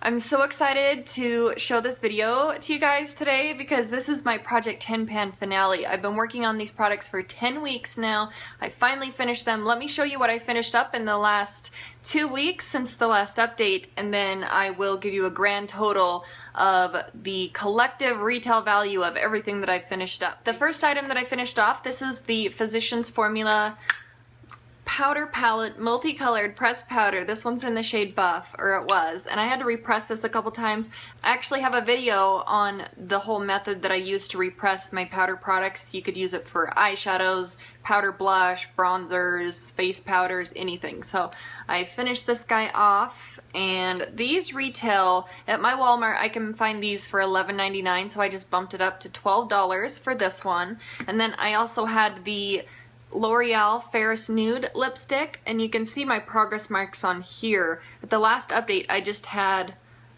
I'm so excited to show this video to you guys today because this is my Project 10 Pan finale. I've been working on these products for 10 weeks now. I finally finished them. Let me show you what I finished up in the last 2 weeks since the last update, and then I will give you a grand total of the collective retail value of everything that I finished up. The first item that I finished off, this is the Physicians Formula powder palette, multicolored pressed powder. This one's in the shade Buff, or it was, and I had to repress this a couple times. I actually have a video on the whole method that I use to repress my powder products. You could use it for eyeshadows, powder blush, bronzers, face powders, anything. So I finished this guy off, and these retail at my Walmart. I can find these for $11.99, so I just bumped it up to $12 for this one. And then I also had the L'Oreal Ferris Nude lipstick, and you can see my progress marks on here. At the last update I just had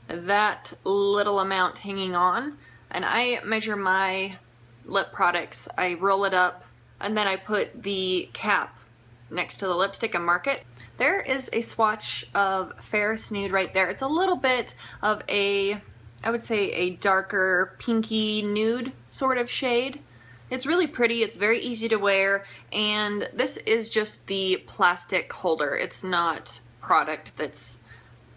that little amount hanging on, and I measure my lip products. I roll it up and then I put the cap next to the lipstick and mark it. There is a swatch of Ferris Nude right there. It's a little bit of a, I would say, a darker pinky nude sort of shade. It's really pretty, it's very easy to wear, and this is just the plastic holder. It's not product that's,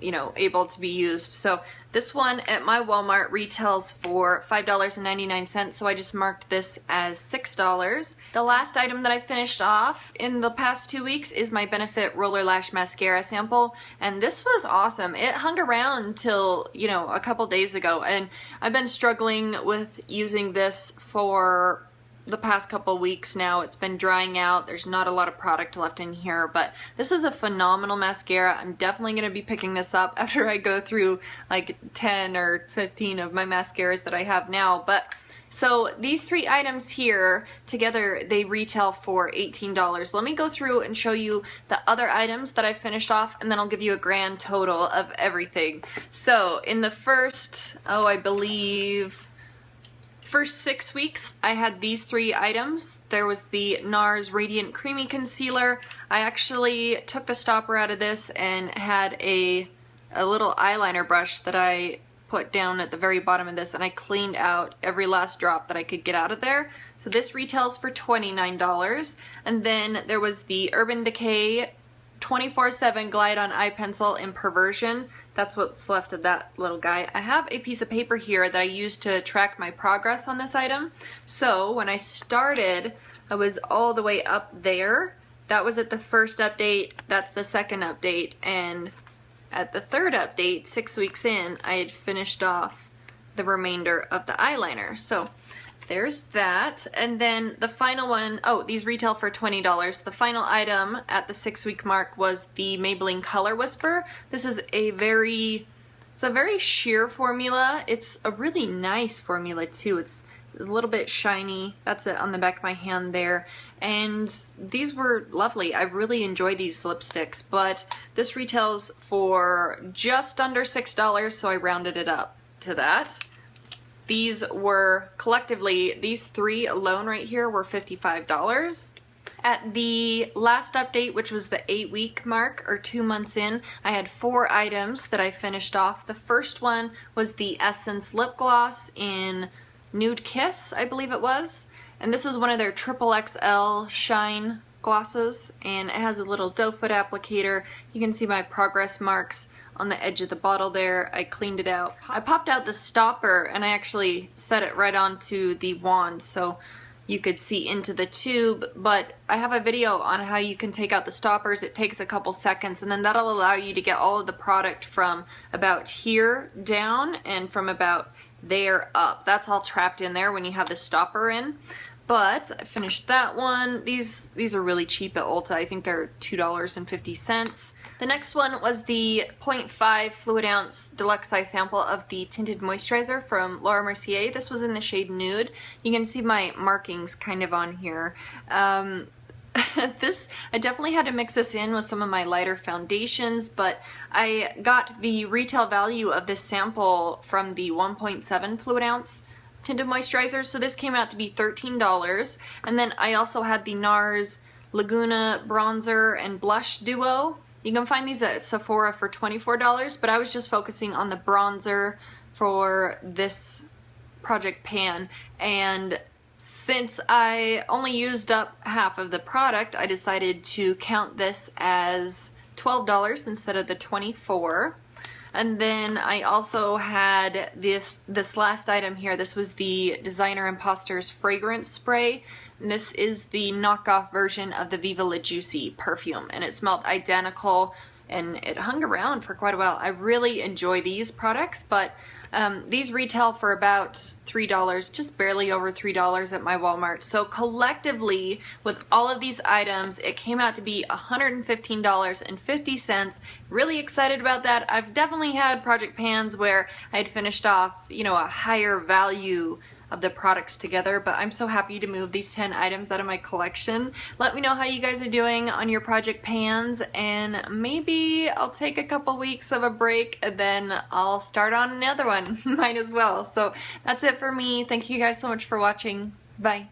you know, able to be used. So this one at my Walmart retails for $5.99, so I just marked this as $6. The last item that I finished off in the past 2 weeks is my Benefit Roller Lash Mascara sample, and this was awesome. It hung around till, you know, a couple days ago, and I've been struggling with using this for the past couple weeks now. It's been drying out. There's not a lot of product left in here, but this is a phenomenal mascara. I'm definitely going to be picking this up after I go through like 10 or 15 of my mascaras that I have now. But so these three items here together, they retail for $18. Let me go through and show you the other items that I finished off, and then I'll give you a grand total of everything. So in the first, I believe first 6 weeks, I had these three items. There was the NARS Radiant Creamy Concealer. I actually took the stopper out of this and had a little eyeliner brush that I put down at the very bottom of this, and I cleaned out every last drop that I could get out of there. So this retails for $29. And then there was the Urban Decay 24/7 Glide On Eye Pencil in Perversion. That's what's left of that little guy. I have a piece of paper here that I used to track my progress on this item. So when I started, I was all the way up there. That was at the first update. That's the second update. And at the third update, 6 weeks in, I had finished off the remainder of the eyeliner. So there's that. And then the final one, these retail for $20. The final item at the 6 week mark was the Maybelline Color Whisper. This is a very sheer formula. It's a really nice formula too. It's a little bit shiny. That's it on the back of my hand there. And these were lovely. I really enjoy these lipsticks, but this retails for just under $6, so I rounded it up to that. These were collectively, these three alone right here were $55. At the last update, which was the 8 week mark, or 2 months in, I had 4 items that I finished off. The first one was the Essence Lip Gloss in Nude Kiss, I believe it was. And this is one of their XXL Shine glosses, and it has a little doe foot applicator. You can see my progress marks on the edge of the bottle there. I cleaned it out. I popped out the stopper and I actually set it right onto the wand so you could see into the tube, but I have a video on how you can take out the stoppers. It takes a couple seconds, and then that'll allow you to get all of the product from about here down and from about there up. That's all trapped in there when you have the stopper in. But I finished that one. These are really cheap at Ulta. I think they're $2.50. The next one was the 0.5 fluid ounce deluxe size sample of the tinted moisturizer from Laura Mercier. This was in the shade Nude. You can see my markings kind of on here. I definitely had to mix this in with some of my lighter foundations, but I got the retail value of this sample from the 1.7 fluid ounce tinted moisturizer, so this came out to be $13. And then I also had the NARS Laguna bronzer and blush duo You can find these at Sephora for $24, but I was just focusing on the bronzer for this project pan, and since I only used up half of the product, I decided to count this as $12 instead of the $24. And then I also had this last item here. This was the Designer Imposters fragrance spray. And this is the knockoff version of the Viva La Juicy perfume, and it smelled identical and it hung around for quite a while. I really enjoy these products, but these retail for about $3, just barely over $3 at my Walmart. So collectively, with all of these items, it came out to be $115.50. Really excited about that. I've definitely had project pans where I had finished off, you know, a higher value of the products together, but I'm so happy to move these 10 items out of my collection. Let me know how you guys are doing on your project pans, and maybe I'll take a couple weeks of a break and then I'll start on another one. Might as well. So that's it for me. Thank you guys so much for watching. Bye.